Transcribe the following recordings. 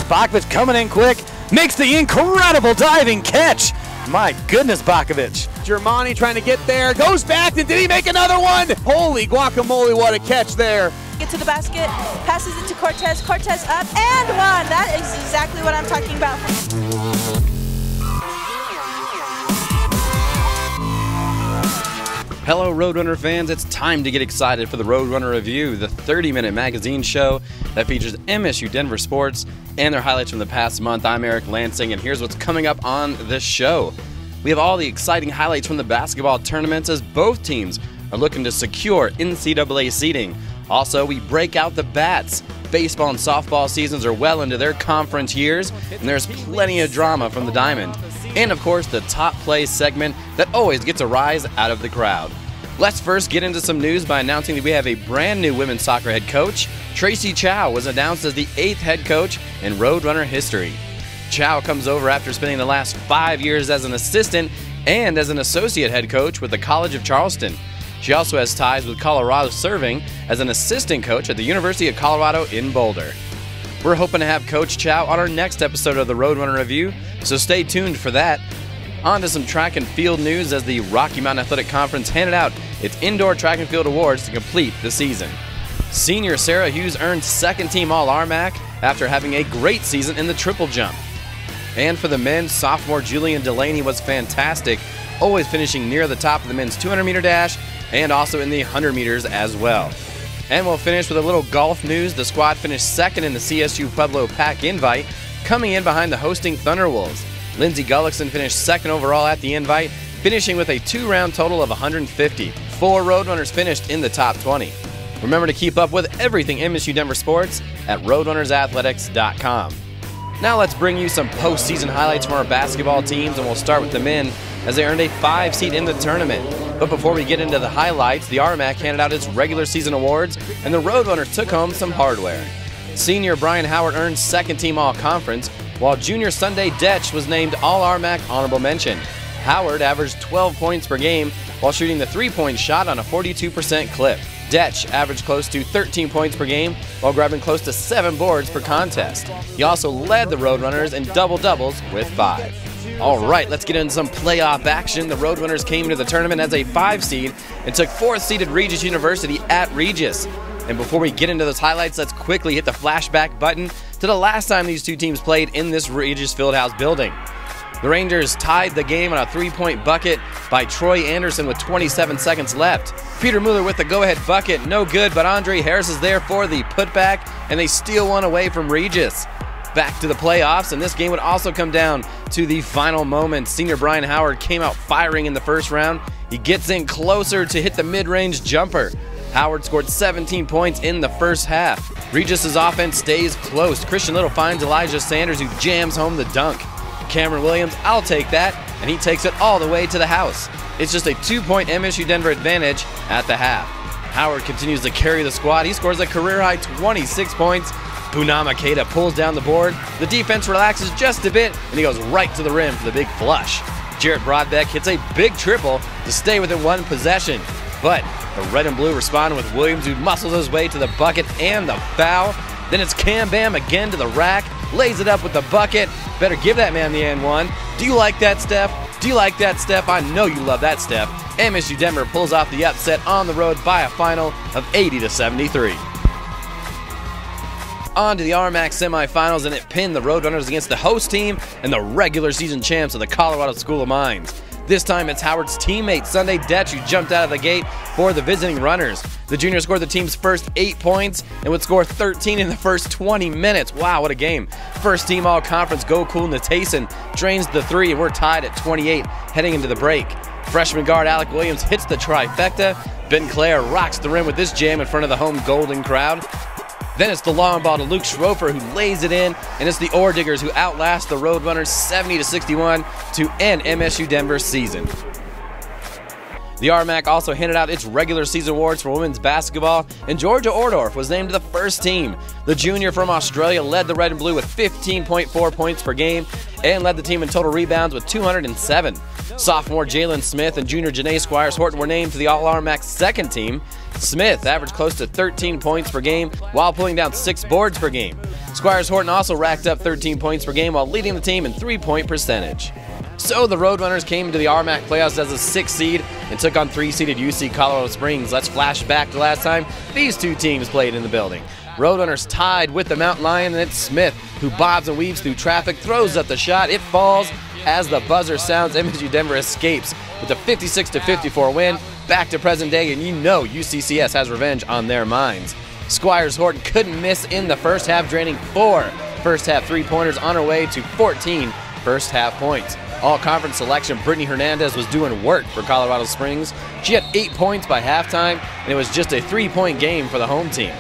Bakovic coming in quick, makes the incredible diving catch. My goodness, Bakovic. Germani trying to get there, goes back, and did he make another one? Holy guacamole, what a catch there. Get to the basket, passes it to Cortez, Cortez up, and one. That is exactly what I'm talking about. Hello Roadrunner fans, it's time to get excited for the Roadrunner Review, the 30-minute magazine show that features MSU Denver sports and their highlights from the past month. I'm Eric Lansing, and here's what's coming up on this show. We have all the exciting highlights from the basketball tournaments as both teams are looking to secure NCAA seeding. Also, we break out the bats. Baseball and softball seasons are well into their conference years, and there's plenty of drama from the Diamond. And of course, the top plays segment that always gets a rise out of the crowd. Let's first get into some news by announcing that we have a brand new women's soccer head coach. Tracy Chow was announced as the 8th head coach in Roadrunner history. Chow comes over after spending the last 5 years as an assistant and as an associate head coach with the College of Charleston. She also has ties with Colorado, serving as an assistant coach at the University of Colorado in Boulder. We're hoping to have Coach Chow on our next episode of the Roadrunner Review, so stay tuned for that. On to some track and field news as the Rocky Mountain Athletic Conference handed out its indoor track and field awards to complete the season. Senior Sarah Hughes earned second-team All-RMAC after having a great season in the triple jump. And for the men, sophomore Julian Delaney was fantastic, always finishing near the top of the men's 200-meter dash and also in the 100 meters as well. And we'll finish with a little golf news. The squad finished second in the CSU Pueblo Pack Invite, coming in behind the hosting Thunderwolves. Lindsey Gullickson finished second overall at the Invite, finishing with a 2-round total of 150. 4 Roadrunners finished in the top 20. Remember to keep up with everything MSU Denver sports at roadrunnersathletics.com. Now let's bring you some postseason highlights from our basketball teams, and we'll start with the men as they earned a 5 seed in the tournament. But before we get into the highlights, the RMAC handed out its regular season awards, and the Roadrunners took home some hardware. Senior Brian Howard earned second-team All-Conference, while junior Sunday Detch was named All-RMAC Honorable Mention. Howard averaged 12 points per game while shooting the three-point shot on a 42% clip. Detch averaged close to 13 points per game while grabbing close to 7 boards per contest. He also led the Roadrunners in double-doubles with 5. All right, let's get into some playoff action. The Roadrunners came into the tournament as a 5 seed and took 4th-seeded Regis University at Regis. And before we get into those highlights, let's quickly hit the flashback button to the last time these two teams played in this Regis Fieldhouse building. The Rangers tied the game on a 3-point bucket by Troy Anderson with 27 seconds left. Peter Mueller with the go-ahead bucket, no good, but Andre Harris is there for the putback, and they steal one away from Regis. Back to the playoffs, and this game would also come down to the final moments. Senior Brian Howard came out firing in the first round. He gets in closer to hit the mid-range jumper. Howard scored 17 points in the first half. Regis's offense stays close. Christian Little finds Elijah Sanders, who jams home the dunk. Cameron Williams, I'll take that, and he takes it all the way to the house. It's just a 2-point MSU Denver advantage at the half. Howard continues to carry the squad. He scores a career-high 26 points. Hunama Keita pulls down the board. The defense relaxes just a bit, and he goes right to the rim for the big flush. Jarrett Broadbeck hits a big triple to stay within 1 possession. But the red and blue respond with Williams, who muscles his way to the bucket and the foul. Then it's Cam Bam again to the rack, lays it up with the bucket. Better give that man the N1. Do you like that, Steph? Do you like that, Steph? I know you love that, Steph. MSU Denver pulls off the upset on the road by a final of 80-73. On to the RMAC semifinals, and it pinned the Roadrunners against the host team and the regular season champs of the Colorado School of Mines. This time it's Howard's teammate Sunday Detch who jumped out of the gate for the visiting runners. The junior scored the team's first 8 points and would score 13 in the first 20 minutes. Wow, what a game. First team all-conference Gokul Natason drains the 3, and we're tied at 28 heading into the break. Freshman guard Alec Williams hits the trifecta. Ben Clare rocks the rim with this jam in front of the home Golden crowd. Then it's the long ball to Luke Schrofer, who lays it in, and it's the OREDIGGERS who outlast the Roadrunners 70-61 to end MSU Denver's season. The RMAC also handed out its regular season awards for women's basketball, and Georgia Ordorf was named the first team. The junior from Australia led the red and blue with 15.4 points per game and led the team in total rebounds with 207. Sophomore Jalen Smith and junior Janae Squires Horton were named to the All-RMAC second team. Smith averaged close to 13 points per game while pulling down 6 boards per game. Squires Horton also racked up 13 points per game while leading the team in three-point percentage. So the Roadrunners came to the RMAC playoffs as a 6th seed and took on 3-seeded UC Colorado Springs. Let's flash back to last time these two teams played in the building. Roadrunners tied with the Mountain Lion, and it's Smith who bobs and weaves through traffic, throws up the shot. It falls as the buzzer sounds. MSU Denver escapes with a 56-54 win. Back to present day, and you know UCCS has revenge on their minds. Squires Horton couldn't miss in the first half, draining 4 first-half three-pointers on her way to 14 first-half points. All-conference selection Brittany Hernandez was doing work for Colorado Springs. She had 8 points by halftime, and it was just a 3-point game for the home team.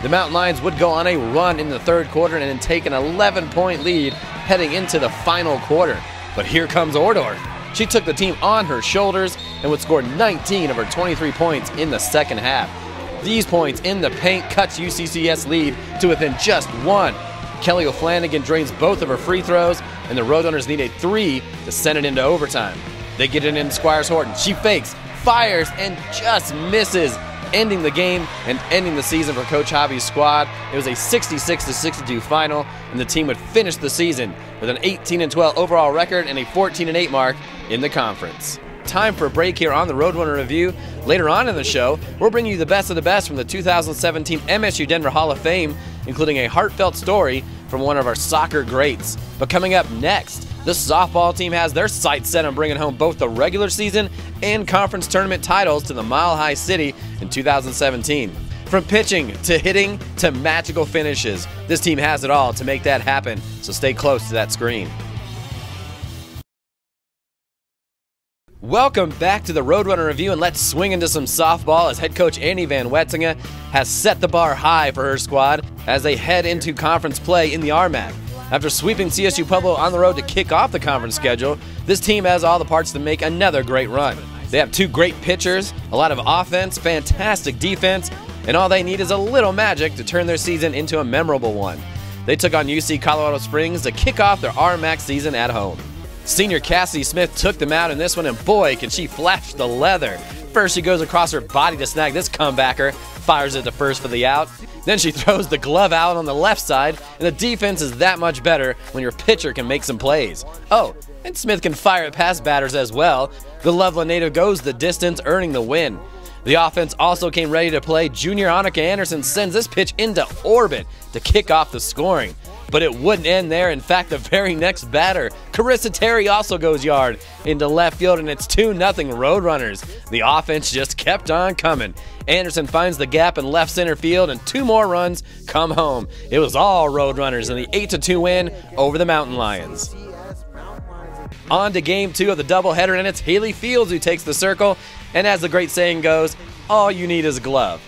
The Mountain Lions would go on a run in the third quarter and then take an 11-point lead heading into the final quarter. But here comes Ordorf. She took the team on her shoulders and would score 19 of her 23 points in the second half. These points in the paint cuts UCCS lead to within just 1. Kelly O'Flanagan drains both of her free throws, and the Roadrunners need a 3 to send it into overtime. They get it in Squires Horton. She fakes, fires, and just misses, ending the game and ending the season for Coach Hobby's squad. It was a 66-62 final, and the team would finish the season with an 18-12 overall record and a 14-8 mark in the conference. Time for a break here on the Roadrunner Review. Later on in the show, we'll bring you the best of the best from the 2017 MSU Denver Hall of Fame, including a heartfelt story from one of our soccer greats. But coming up next, the softball team has their sights set on bringing home both the regular season and conference tournament titles to the Mile High City in 2017. From pitching to hitting to magical finishes, this team has it all to make that happen, so stay close to that screen. Welcome back to the Roadrunner Review, and let's swing into some softball as head coach Annie Van Wetsinga has set the bar high for her squad as they head into conference play in the RMAC. After sweeping CSU Pueblo on the road to kick off the conference schedule, this team has all the parts to make another great run. They have 2 great pitchers, a lot of offense, fantastic defense, and all they need is a little magic to turn their season into a memorable one. They took on UC Colorado Springs to kick off their RMAC season at home. Senior Cassie Smith took them out in this one, and boy, can she flash the leather. First, she goes across her body to snag this comebacker, fires it to first for the out. Then she throws the glove out on the left side, and the defense is that much better when your pitcher can make some plays. Oh, and Smith can fire it past batters as well. The Loveland native goes the distance, earning the win. The offense also came ready to play. Junior Annika Anderson sends this pitch into orbit to kick off the scoring. But it wouldn't end there. In fact, the very next batter, Carissa Terry, also goes yard into left field, and it's 2-0 Roadrunners. The offense just kept on coming. Anderson finds the gap in left center field, and 2 more runs come home. It was all Roadrunners in the 8-2 win over the Mountain Lions. On to game 2 of the doubleheader, and it's Haley Fields who takes the circle. And as the great saying goes, all you need is a glove.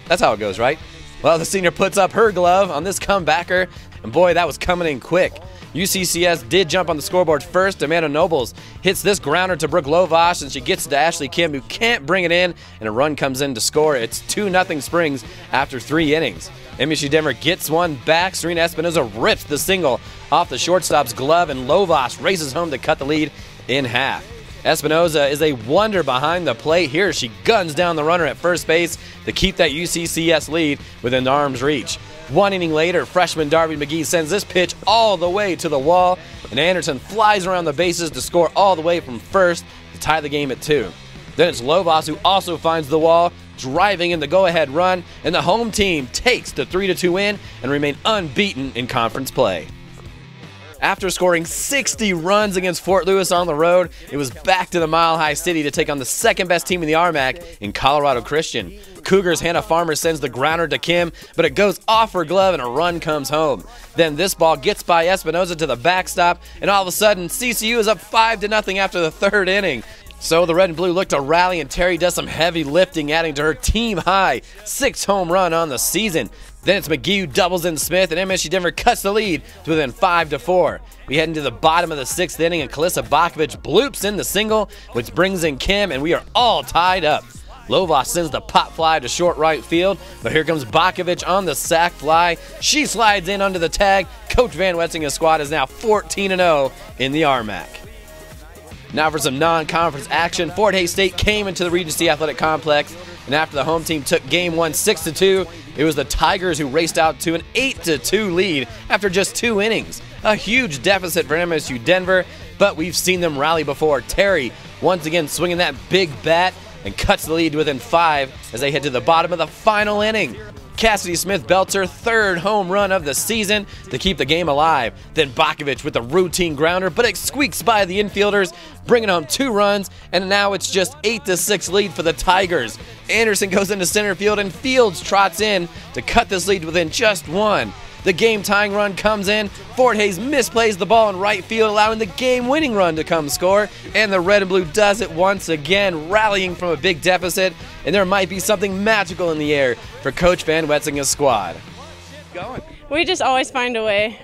That's how it goes, right? Well, the senior puts up her glove on this comebacker, and boy, that was coming in quick. UCCS did jump on the scoreboard first. Amanda Nobles hits this grounder to Brooke Lovash, and she gets to Ashley Kim, who can't bring it in, and a run comes in to score. It's 2-0 Springs after 3 innings. MSU Denver gets one back. Serena Espinoza rips the single off the shortstop's glove, and Lovash races home to cut the lead in half. Espinoza is a wonder behind the plate here. She guns down the runner at first base to keep that UCCS lead within arm's reach. 1 inning later, freshman Darby McGee sends this pitch all the way to the wall, and Anderson flies around the bases to score all the way from first to tie the game at 2. Then it's Lovas who also finds the wall, driving in the go-ahead run, and the home team takes the 3-2 win and remain unbeaten in conference play. After scoring 60 runs against Fort Lewis on the road, it was back to the Mile High City to take on the second-best team in the RMAC in Colorado Christian. Cougars' Hannah Farmer sends the grounder to Kim, but it goes off her glove and a run comes home. Then this ball gets by Espinoza to the backstop, and all of a sudden, CCU is up 5-0 after the 3rd inning. So the red and blue look to rally, and Terry does some heavy lifting, adding to her team-high 6th home run on the season. Then it's McGee who doubles in Smith, and MSU Denver cuts the lead to within 5-4. We head into the bottom of the 6th inning, and Kalissa Bakovic bloops in the single, which brings in Kim, and we are all tied up. Lovas sends the pop fly to short right field, but here comes Bakovic on the sac fly. She slides in under the tag. Coach Van Wetsingen's squad is now 14-0 in the RMAC. Now for some non-conference action. Fort Hays State came into the Regency Athletic Complex, and after the home team took game 1 6-2, it was the Tigers who raced out to an 8-2 lead after just 2 innings. A huge deficit for MSU Denver, but we've seen them rally before. Terry once again swinging that big bat and cuts the lead within 5 as they head to the bottom of the final inning. Cassidy Smith belts her 3rd home run of the season to keep the game alive. Then Bakovic with a routine grounder, but it squeaks by the infielders, bringing home 2 runs, and now it's just 8-6 lead for the Tigers. Anderson goes into center field, and Fields trots in to cut this lead within just 1. The game-tying run comes in. Fort Hays misplays the ball in right field, allowing the game-winning run to come score. And the red and blue does it once again, rallying from a big deficit. And there might be something magical in the air for Coach Van Wetsingen's squad. We just always find a way.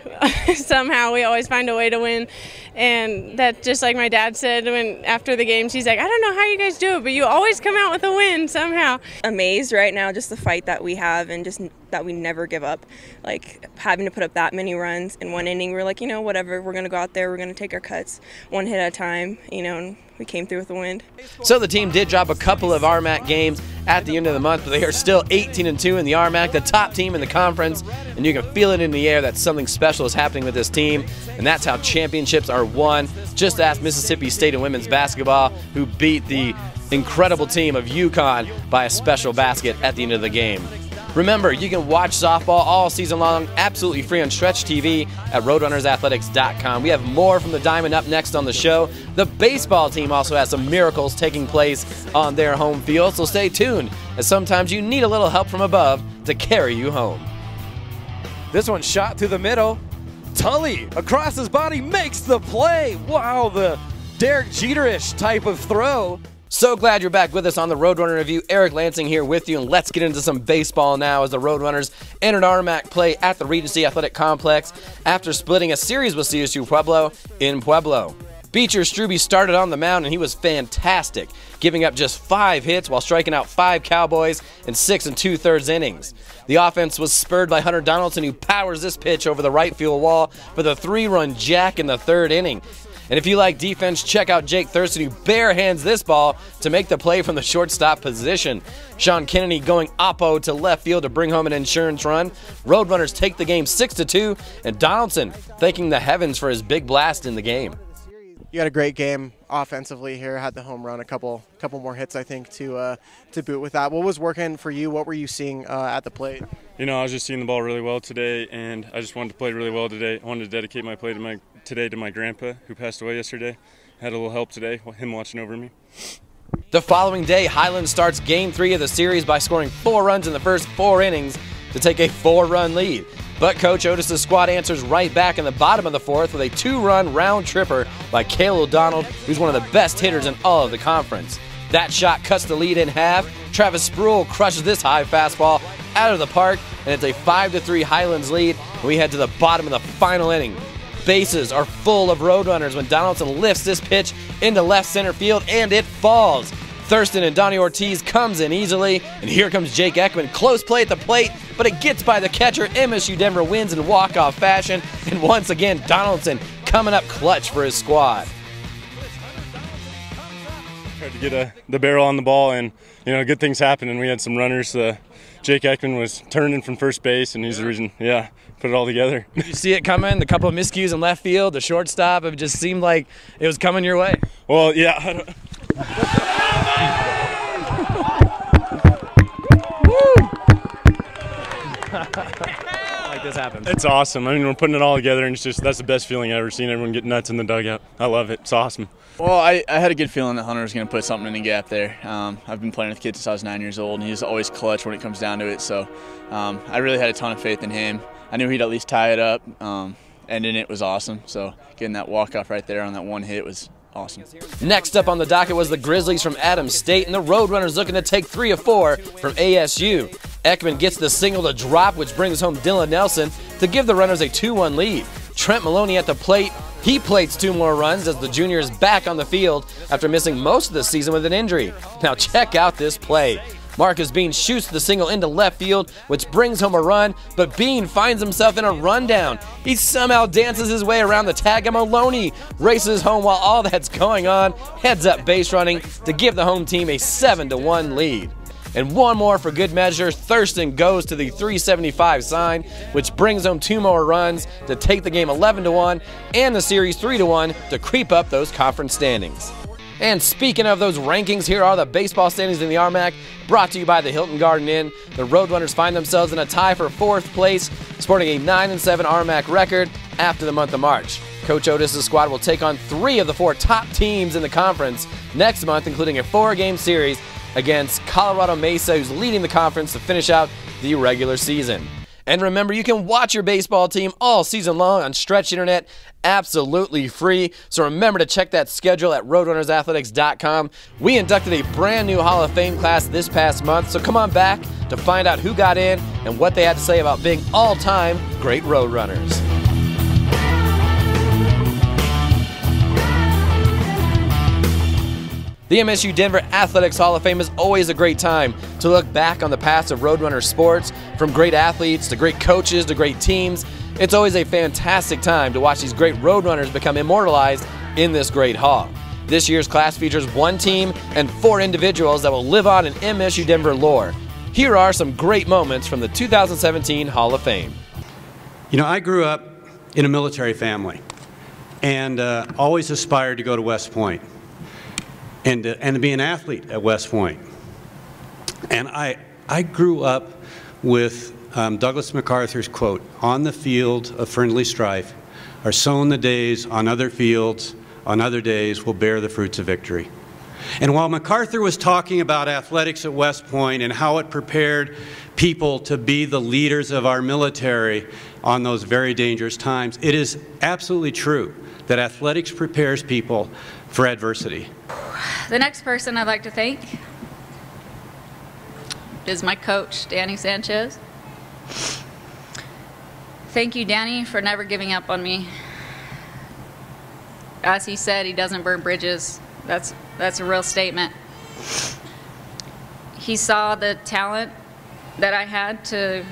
Somehow we always find a way to win. And that, just like my dad said after the game, she's like, I don't know how you guys do it, but you always come out with a win somehow. Amazed right now, just the fight that we have and just that we never give up. Like having to put up that many runs in 1 inning, we're like, whatever, we're going to go out there, we're going to take our cuts 1 hit at a time, and we came through with the win. So the team did drop a couple of RMAC games at the end of the month, but they are still 18-2 in the RMAC, the top team in the conference, and you can feel it in the air that something special is happening with this team, and that's how championships are won. Just ask Mississippi State in women's basketball, who beat the incredible team of UConn by a special basket at the end of the game. Remember, you can watch softball all season long, absolutely free on Stretch TV at RoadrunnersAthletics.com. We have more from the Diamond up next on the show. The baseball team also has some miracles taking place on their home field, so stay tuned, as sometimes you need a little help from above to carry you home. This one shot through the middle. Tully across his body makes the play. Wow, the Derek Jeter-ish type of throw. So glad you're back with us on the Roadrunner Review. Eric Lansing here with you, and let's get into some baseball now as the Roadrunners entered RMAC play at the Regency Athletic Complex after splitting a series with CSU Pueblo in Pueblo. Beecher Strube started on the mound, and he was fantastic, giving up just 5 hits while striking out 5 Cowboys in 6 2/3 innings. The offense was spurred by Hunter Donaldson, who powers this pitch over the right field wall for the 3-run jack in the 3rd inning. And if you like defense, check out Jake Thurston, who barehands this ball to make the play from the shortstop position. Sean Kennedy going oppo to left field to bring home an insurance run. Roadrunners take the game 6-2, and Donaldson thanking the heavens for his big blast in the game. You had a great game offensively here. Had the home run, a couple more hits, I think, to boot with that. What was working for you? What were you seeing at the plate? I was just seeing the ball really well today, and I just wanted to play really well today. I wanted to dedicate my play today to my grandpa, who passed away yesterday. Had a little help today, him watching over me. The following day, Highland starts Game 3 of the series by scoring 4 runs in the first 4 innings to take a 4-run lead. But Coach Otis's squad answers right back in the bottom of the 4th with a 2-run round tripper by Kale O'Donnell, who's one of the best hitters in all of the conference. That shot cuts the lead in half. Travis Spruill crushes this high fastball out of the park, and it's a 5-3 Highlands lead. We head to the bottom of the final inning. Bases are full of Roadrunners when Donaldson lifts this pitch into left center field, and it falls. Thurston and Donnie Ortiz comes in easily, and here comes Jake Ekman. Close play at the plate, but it gets by the catcher. MSU Denver wins in walk-off fashion, and once again, Donaldson coming up clutch for his squad. Tried to get the barrel on the ball, and good things happened, and we had some runners. Jake Ekman was turning from first base, and he's the reason, put it all together. Did you see it coming? The couple of miscues in left field, the shortstop, it just seemed like it was coming your way. Well, yeah. Like this happens. It's awesome. We're putting it all together, and that's the best feeling I've ever seen. Everyone get nuts in the dugout. I love it. It's awesome. Well, I had a good feeling that Hunter was going to put something in the gap there. I've been playing with the kid since I was 9 years old, and he's always clutch when it comes down to it. So I really had a ton of faith in him. I knew he'd at least tie it up, and then it was awesome. So getting that walk-off right there on that one hit was awesome. Next up on the docket was the Grizzlies from Adams State, and the Roadrunners looking to take 3 of 4 from ASU. Ekman gets the single to drop, which brings home Dylan Nelson to give the runners a 2-1 lead. Trent Maloney at the plate. He plates 2 more runs as the junior is back on the field after missing most of the season with an injury. Now check out this play. Marcus Bean shoots the single into left field, which brings home a run, but Bean finds himself in a rundown. He somehow dances his way around the tag, and Maloney races home while all that's going on. Heads up base running to give the home team a 7-1 lead. And one more for good measure, Thurston goes to the 375 sign, which brings home 2 more runs to take the game 11-1 and the series 3-1 to creep up those conference standings. And speaking of those rankings, here are the baseball standings in the RMAC, brought to you by the Hilton Garden Inn. The Roadrunners find themselves in a tie for 4th place, sporting a 9-7 RMAC record after the month of March. Coach Otis' squad will take on 3 of the 4 top teams in the conference next month, including a 4-game series against Colorado Mesa, who's leading the conference to finish out the regular season. And remember, you can watch your baseball team all season long on Stretch Internet, absolutely free. So remember to check that schedule at roadrunnersathletics.com. We inducted a brand new Hall of Fame class this past month, so come on back to find out who got in and what they had to say about being all-time great Roadrunners. The MSU Denver Athletics Hall of Fame is always a great time to look back on the past of Roadrunner sports, from great athletes to great coaches to great teams. It's always a fantastic time to watch these great Roadrunners become immortalized in this great hall. This year's class features 1 team and 4 individuals that will live on in MSU Denver lore. Here are some great moments from the 2017 Hall of Fame. You know, I grew up in a military family and always aspired to go to West Point. And to be an athlete at West Point. And I grew up with Douglas MacArthur's quote, "On the field of friendly strife are sown the days, on other fields, on other days will bear the fruits of victory." And while MacArthur was talking about athletics at West Point and how it prepared people to be the leaders of our military on those very dangerous times, it is absolutely true that athletics prepares people for adversity. The next person I'd like to thank is my coach, Danny Sanchez. Thank you, Danny, for never giving up on me. As he said, he doesn't burn bridges. That's a real statement. He saw the talent that I had to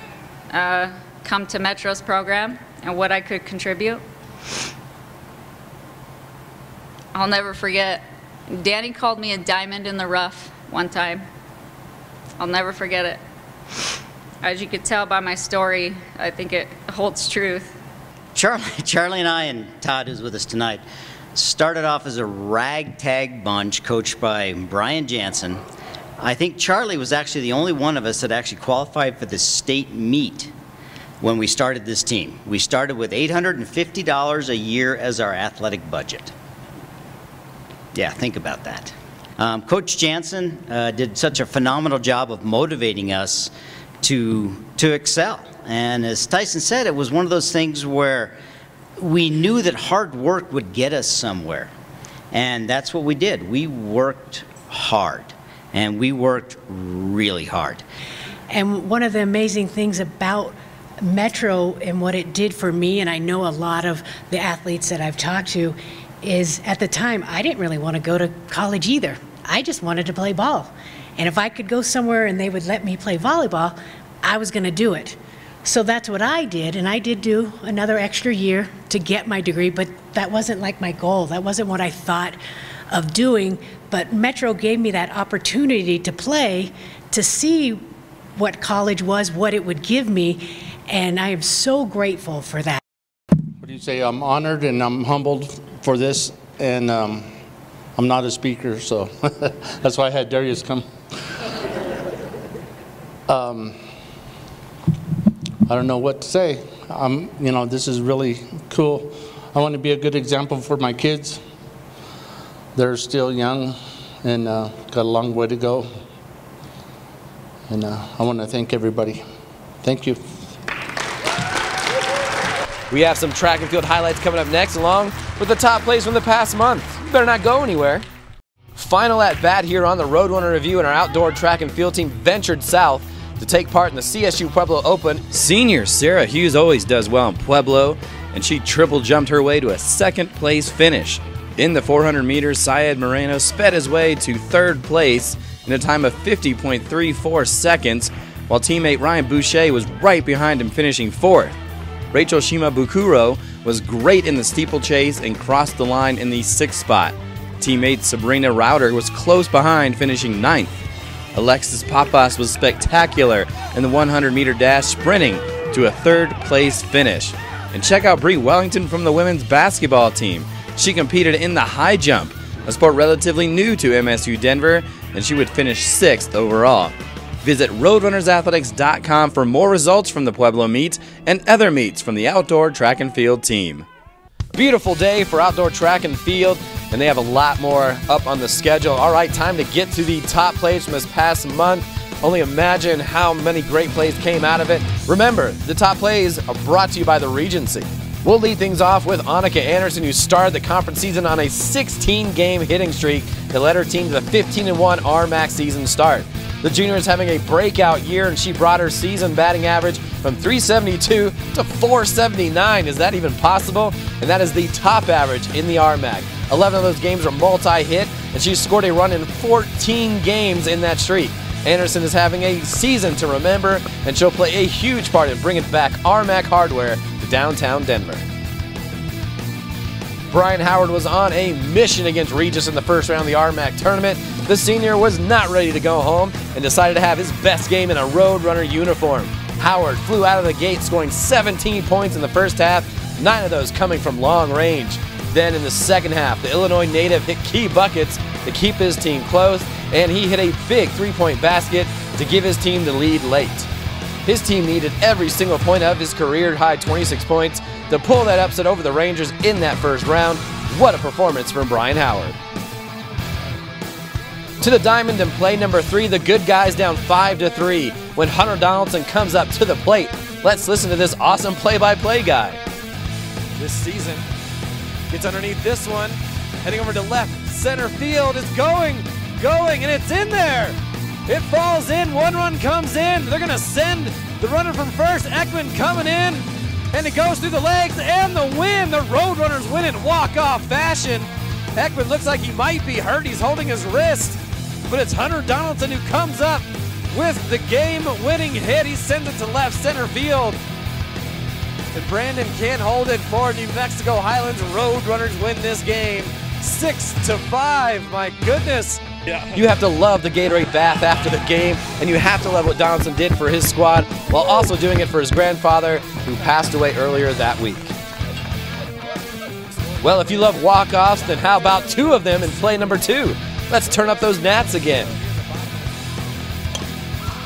come to Metro's program and what I could contribute. I'll never forget, Danny called me a diamond in the rough one time. I'll never forget it. As you could tell by my story, I think it holds truth. Charlie and I, and Todd, who's with us tonight, started off as a ragtag bunch coached by Brian Jansen. I think Charlie was actually the only one of us that actually qualified for the state meet when we started this team. We started with $850 a year as our athletic budget. Yeah, think about that. Coach Jansen did such a phenomenal job of motivating us to excel. And as Tyson said, it was one of those things where we knew that hard work would get us somewhere. And that's what we did. We worked hard, and we worked really hard. And one of the amazing things about Metro and what it did for me, and I know a lot of the athletes that I've talked to, is at the time I didn't really want to go to college either. I just wanted to play ball. And if I could go somewhere and they would let me play volleyball, I was going to do it. So that's what I did, and I did do another extra year to get my degree, but that wasn't like my goal. That wasn't what I thought of doing. But Metro gave me that opportunity to play, to see what college was, what it would give me, and I am so grateful for that. What do you say? I'm honored and I'm humbled for this, and I'm not a speaker, so that's why I had Darius come. I don't know what to say. You know, this is really cool. I want to be a good example for my kids. They're still young and got a long way to go. And I want to thank everybody. Thank you. We have some track and field highlights coming up next, along with the top plays from the past month. You better not go anywhere. Final at bat here on the Roadrunner Review, and our outdoor track and field team ventured south to take part in the CSU Pueblo Open. Senior Sarah Hughes always does well in Pueblo, and she triple jumped her way to a second place finish. In the 400 meters, Syed Moreno sped his way to third place in a time of 50.34 seconds, while teammate Ryan Boucher was right behind him, finishing fourth. Rachel Shimabukuro was great in the steeplechase and crossed the line in the sixth spot. Teammate Sabrina Rauter was close behind, finishing ninth. Alexis Papas was spectacular in the 100-meter dash, sprinting to a third-place finish. And check out Bree Wellington from the women's basketball team. She competed in the high jump, a sport relatively new to MSU Denver, and she would finish sixth overall. Visit RoadrunnersAthletics.com for more results from the Pueblo meet and other meets from the outdoor track and field team. Beautiful day for outdoor track and field, and they have a lot more up on the schedule. All right, time to get to the top plays from this past month. Only imagine how many great plays came out of it. Remember, the top plays are brought to you by the Regency. We'll lead things off with Annika Anderson, who started the conference season on a 16-game hitting streak that led her team to the 15-1 RMAC season start. The junior is having a breakout year, and she brought her season batting average from 372 to 479. Is that even possible? And that is the top average in the RMAC. 11 of those games were multi-hit, and she scored a run in 14 games in that streak. Anderson is having a season to remember, and she'll play a huge part in bringing back RMAC hardware to downtown Denver. Brian Howard was on a mission against Regis in the first round of the RMAC tournament. The senior was not ready to go home and decided to have his best game in a Roadrunner uniform. Howard flew out of the gate, scoring 17 points in the first half, 9 of those coming from long range. Then in the second half, the Illinois native hit key buckets to keep his team close, and he hit a big three-point basket to give his team the lead late. His team needed every single point of his career-high 26 points to pull that upset over the Rangers in that first round. What a performance from Brian Howard. To the diamond in play number 3, the good guys down 5-3 when Hunter Donaldson comes up to the plate. Let's listen to this awesome play-by-play guy. This season gets underneath this one, heading over to left center field. It's going, and it's in there. It falls in, one run comes in. They're gonna send the runner from first, Ekman coming in, and it goes through the legs and the win. The Roadrunners win in walk-off fashion. Ekman looks like he might be hurt. He's holding his wrist, but it's Hunter Donaldson who comes up with the game-winning hit. He sends it to left center field. And Brandon can't hold it for New Mexico Highlands. Roadrunners win this game 6-5. My goodness. You have to love the Gatorade bath after the game, and you have to love what Donaldson did for his squad while also doing it for his grandfather, who passed away earlier that week. Well, if you love walk-offs, then how about 2 of them in play number 2? Let's turn up those gnats again.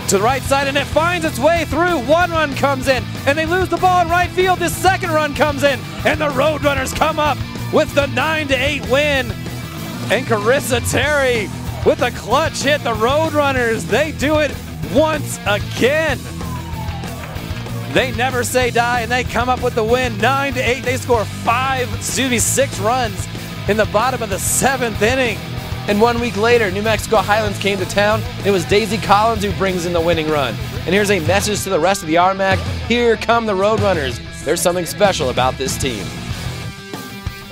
To the right side, and it finds its way through. One run comes in, and they lose the ball in right field. This second run comes in, and the Roadrunners come up with the 9-8 win. And Carissa Terry with a clutch hit. The Roadrunners, they do it once again. They never say die, and they come up with the win, 9-8. They score 6 runs in the bottom of the 7th inning. And 1 week later, New Mexico Highlands came to town. It was Daisy Collins who brings in the winning run. And here's a message to the rest of the RMAC. Here come the Roadrunners. There's something special about this team.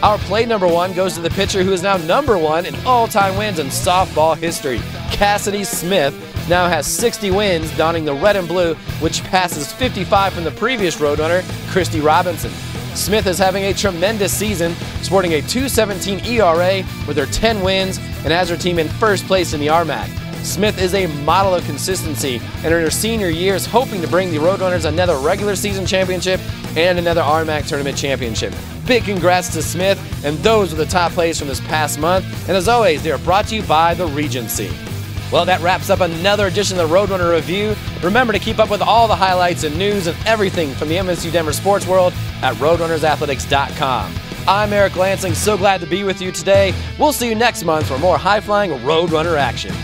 Our play number 1 goes to the pitcher who is now number 1 in all-time wins in softball history. Cassidy Smith now has 60 wins, donning the red and blue, which passes 55 from the previous Roadrunner, Christy Robinson. Smith is having a tremendous season, sporting a .217 ERA with her 10 wins and has her team in first place in the RMAC. Smith is a model of consistency, and in her senior year is hoping to bring the Roadrunners another regular season championship and another RMAC tournament championship. Big congrats to Smith, and those are the top plays from this past month. And as always, they are brought to you by the Regency. Well, that wraps up another edition of the Roadrunner Review. Remember to keep up with all the highlights and news and everything from the MSU Denver sports world at RoadrunnersAthletics.com. I'm Eric Lansing, so glad to be with you today. We'll see you next month for more high-flying Roadrunner action.